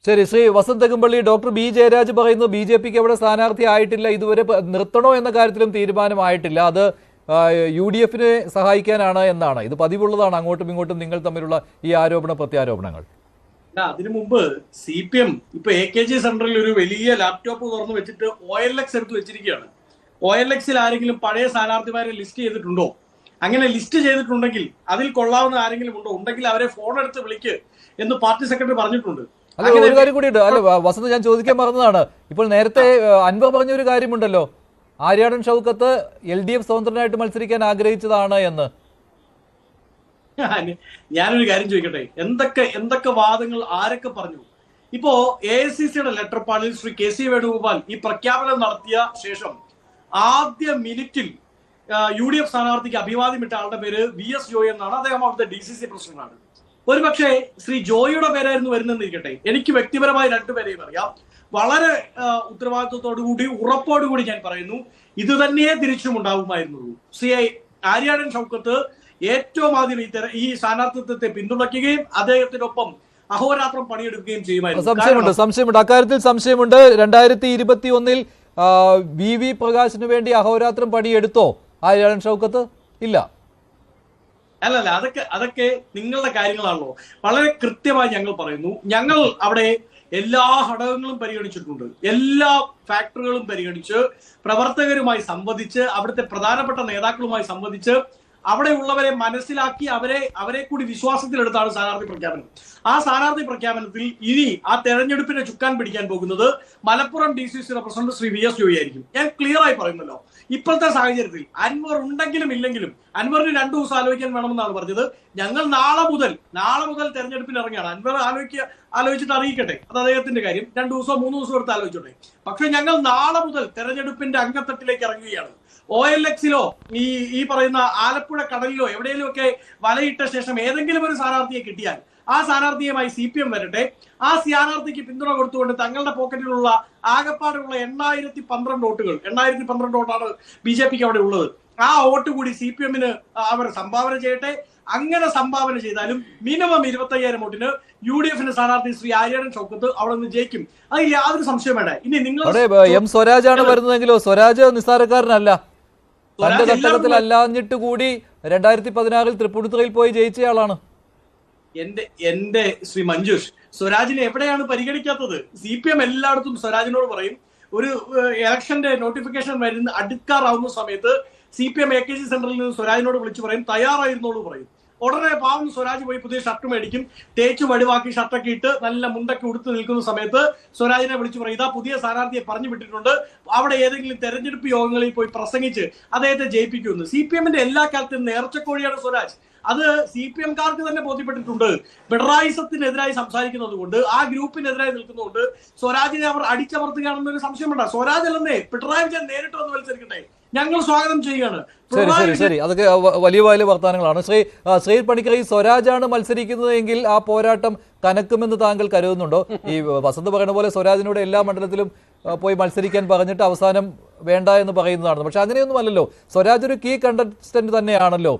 ശരി, Shri Vasant അകമ്പള്ളി, doctor B Jayaraj പറയുന്നു ബി.ജെ.പിക്ക് എവിടെ സ്ഥാനാർത്ഥി ആയിട്ടില്ല, ഇതുവരെ നിർത്തണോ എന്ന കാര്യത്തിലും തീരുമാനമായിട്ടില്ല, അത് UDFനെ സഹായിക്കാനാണ് എന്നാണ്. ഇത് പതിവുള്ളതാണ്, അങ്ങോട്ടും ഇങ്ങോട്ടും നിങ്ങൾ തമ്മിലുള്ള ഈ ആരോപണ പ്രത്യാരോപണങ്ങൾ. അതിനു മുമ്പ് CPM ഇപ്പൊ AKG സെന്ററിൽ ഒരു വലിയ ലാപ്ടോപ്പ് തുറന്നു വെച്ചിട്ട് OLX എടുത്ത് വെച്ചിരിക്കുകയാണ്. OLXൽ ആരെങ്കിലും പഴയ സ്ഥാനാർത്ഥിമാരെ ലിസ്റ്റ് ചെയ്തിട്ടുണ്ടോ? അങ്ങനെ ലിസ്റ്റ് ചെയ്തിട്ടുണ്ടെങ്കിൽ അതിൽ കൊള്ളാവുന്ന ആരെങ്കിലും ഉണ്ടോ? ഉണ്ടെങ്കിൽ അവരെ ഫോൺ എടുത്ത് വിളിക്ക് എന്ന് പാർട്ടി സെക്രട്ടറി പറഞ്ഞിട്ടുണ്ട്. അല്ല, ഒരു കാര്യം കൂടിയുണ്ട്. അല്ല വസന്ത്, ഞാൻ ചോദിക്കാൻ മറന്നതാണ്. ഇപ്പോൾ നേരത്തെ അൻവർ പറഞ്ഞൊരു കാര്യമുണ്ടല്ലോ, ആര്യാടൻ ഷൗക്കത്ത് LDF സ്വതന്ത്രനായിട്ട് മത്സരിക്കാൻ ആഗ്രഹിച്ചതാണ് എന്ന്. ഞാനൊരു കാര്യം ചോദിക്കട്ടെ, എന്തൊക്കെ വാദങ്ങൾ ആരൊക്കെ പറഞ്ഞു? ഇപ്പോ AICCയുടെ ലെറ്റർ പാഡിൽ ശ്രീ KC വേണുഗോപാൽ ഈ പ്രഖ്യാപനം നടത്തിയ ശേഷം ആദ്യ മിനിറ്റിൽ UDF സ്ഥാനാർത്ഥിക്ക് അഭിവാദ്യം ഇട്ട ആളുടെ പേര് VS ജോയ് എന്നാണ്. അദ്ദേഹം അവിടുത്തെ DCC പ്രസിഡന്റാണ്. ഒരുപക്ഷെ ശ്രീ ജോയിയുടെ പേരായിരുന്നു വരുന്നെന്നിരിക്കട്ടെ, എനിക്ക് വ്യക്തിപരമായി രണ്ടുപേരെയും അറിയാം. വളരെ ഉത്തരവാദിത്വത്തോടുകൂടി ഉറപ്പോടുകൂടി ഞാൻ പറയുന്നു, ഇത് തന്നെയേ തിരിച്ചും ഉണ്ടാവുമായിരുന്നുള്ളൂ. ശ്രീ ആര്യാടൻ ഷൗക്കത്ത് ഏറ്റവും ആദ്യം ഈ സ്ഥാനാർത്ഥിത്വത്തെ പിന്തുണയ്ക്കുകയും അദ്ദേഹത്തിനൊപ്പം അഹോരാത്രം പണിയെടുക്കുകയും ചെയ്യുമായിരുന്നു. സംശയമുണ്ട്, അക്കാര്യത്തിൽ സംശയമുണ്ട്. 2021 VV പ്രകാശിന് വേണ്ടി അഹോരാത്രം പണിയെടുത്തോ ആര്യാടൻ ഷൗക്കത്ത്? ഇല്ല. അല്ലല്ല, അതൊക്കെ നിങ്ങളുടെ കാര്യങ്ങളാണല്ലോ. വളരെ കൃത്യമായി ഞങ്ങൾ പറയുന്നു, ഞങ്ങൾ അവിടെ എല്ലാ ഘടകങ്ങളും പരിഗണിച്ചിട്ടുണ്ട്. എല്ലാ ഫാക്ടറുകളും പരിഗണിച്ച് പ്രവർത്തകരുമായി സംവദിച്ച് അവിടുത്തെ പ്രധാനപ്പെട്ട നേതാക്കളുമായി സംവദിച്ച് അവിടെയുള്ളവരെ മനസ്സിലാക്കി അവരെ കൂടി വിശ്വാസത്തിലെടുത്താണ് സ്ഥാനാർത്ഥി പ്രഖ്യാപനം. ആ സ്ഥാനാർത്ഥി പ്രഖ്യാപനത്തിൽ ഇനി ആ തെരഞ്ഞെടുപ്പിനെ ചുക്കാൻ പിടിക്കാൻ പോകുന്നത് മലപ്പുറം DCCയുടെ പ്രസിഡന്റ് ശ്രീ VS ജോയ് ആയിരിക്കും. ഞാൻ ക്ലിയർ ആയി പറയുന്നല്ലോ, ഇപ്പോഴത്തെ സാഹചര്യത്തിൽ അൻവർ ഉണ്ടെങ്കിലും ഇല്ലെങ്കിലും അൻവറിന് 2 ദിവസം ആലോചിക്കാൻ വേണമെന്നാണ് പറഞ്ഞത്. ഞങ്ങൾ നാളെ മുതൽ തെരഞ്ഞെടുപ്പിന് ഇറങ്ങിയാണ്. അൻവർ ആലോചിച്ചിട്ട് അറിയിക്കട്ടെ, അത് അദ്ദേഹത്തിന്റെ കാര്യം. 2 ദിവസമോ 3 ദിവസം എടുത്ത് ആലോചിച്ചോട്ടെ. പക്ഷെ ഞങ്ങൾ നാളെ മുതൽ തെരഞ്ഞെടുപ്പിന്റെ അംഗത്തട്ടിലേക്ക് ഇറങ്ങുകയാണ്. OLXലോ ഈ പറയുന്ന ആലപ്പുഴ കടലിലോ എവിടെയെങ്കിലും ഒക്കെ വലയിട്ട ശേഷം ഏതെങ്കിലും ഒരു സ്ഥാനാർത്ഥിയെ കിട്ടിയാൽ ആ സ്ഥാനാർത്ഥിയുമായി CPM വരട്ടെ. ആ സ്ഥാനാർത്ഥിക്ക് പിന്തുണ കൊടുത്തുകൊണ്ട് തങ്ങളുടെ പോക്കറ്റിലുള്ള ആകപ്പാടുള്ള 8012 വോട്ടാണ് BJPക്ക് അവിടെ ഉള്ളത്. ആ വോട്ട് കൂടി CPMന് അവർ സംഭാവന ചെയ്യട്ടെ. അങ്ങനെ സംഭാവന ചെയ്താലും മിനിമം 25,000 വോട്ടിന് UDFന്റെ സ്ഥാനാർത്ഥി ശ്രീ ആര്യാടൻ ഷൗക്കത്ത് അവിടെ നിന്ന് ജയിക്കും. അതിൽ യാതൊരു സംശയം വേണ്ട. ഇനി നിങ്ങൾ M സ്വരാജാണ് വരുന്നതെങ്കിലോ? സ്വരാജ് നിസ്സാരക്കാരനല്ല. തന്റെ തട്ടകത്തിൽ അല്ലാഞ്ഞിട്ട് കൂടി 2016 തൃപ്പൂണിത്തുറയിൽ പോയി ജയിച്ചയാളാണ്. എന്റെ ശ്രീ മഞ്ജുഷ്, സ്വരാജിനെ എവിടെയാണ് പരിഗണിക്കാത്തത്? CPM എല്ലായിടത്തും സ്വരാജിനോട് പറയും. ഒരു ഇലക്ഷന്റെ നോട്ടിഫിക്കേഷൻ വരുന്ന അടുക്കാറാവുന്ന സമയത്ത് CPM AKG സെന്ററിൽ നിന്ന് സ്വരാജിനോട് വിളിച്ചു പറയും, തയ്യാറായിരുന്നോളൂ പറയും. ഉടനെ പാവം സ്വരാജ് പോയി പുതിയ ഷർട്ട് മേടിക്കും, തേച്ച് വടിവാക്കി ഷർട്ടൊക്കെ ഇട്ട് നല്ല മുണ്ടൊക്കെ ഉടുത്ത് നിൽക്കുന്ന സമയത്ത് സ്വരാജിനെ വിളിച്ചു പറയും, ഇതാ പുതിയ സ്ഥാനാർത്ഥിയെ പറഞ്ഞു വിട്ടിട്ടുണ്ട്, അവിടെ ഏതെങ്കിലും തെരഞ്ഞെടുപ്പ് യോഗങ്ങളിൽ പോയി പ്രസംഗിച്ച് അദ്ദേഹത്തെ ജയിപ്പിക്കുമെന്ന്. CPMന്റെ എല്ലാ കാലത്തും നേർച്ചക്കോഴിയാണ് സ്വരാജ്. അത് CPMകാർക്ക് തന്നെ ബോധ്യപ്പെട്ടിട്ടുണ്ട്. പിണറായിസത്തിനെതിരായി സംസാരിക്കുന്നത് കൊണ്ട്, ആ ഗ്രൂപ്പിനെതിരായി നിൽക്കുന്നതുകൊണ്ട് സ്വരാജിനെ അവർ അടിച്ചമർത്തുകയാണെന്നൊരു സംശയമുണ്ട്. സ്വരാജ് അല്ലെന്നേ, പിണറായി വിജയൻ നേരിട്ട് വന്ന് മത്സരിക്കട്ടെ, ഞങ്ങൾ സ്വാഗതം ചെയ്യുകയാണ്. ശരി, അതൊക്കെ വലിയ വർത്തമാനങ്ങളാണ്. ശ്രീ പണിക്കർ, ഈ സ്വരാജാണ് മത്സരിക്കുന്നത് എങ്കിൽ ആ പോരാട്ടം കനക്കുമെന്ന് താങ്കൾ കരുതുന്നുണ്ടോ? ഈ വസന്ത് പറയുന്ന പോലെ സ്വരാജിനോട് എല്ലാ മണ്ഡലത്തിലും പോയി മത്സരിക്കാൻ പറഞ്ഞിട്ട് അവസാനം വേണ്ട എന്ന് പറയുന്നതാണ്. പക്ഷെ അങ്ങനെയൊന്നും അല്ലല്ലോ. സ്വരാജ് ഒരു കീ കണ്ടസ്റ്റന്റ് തന്നെയാണല്ലോ.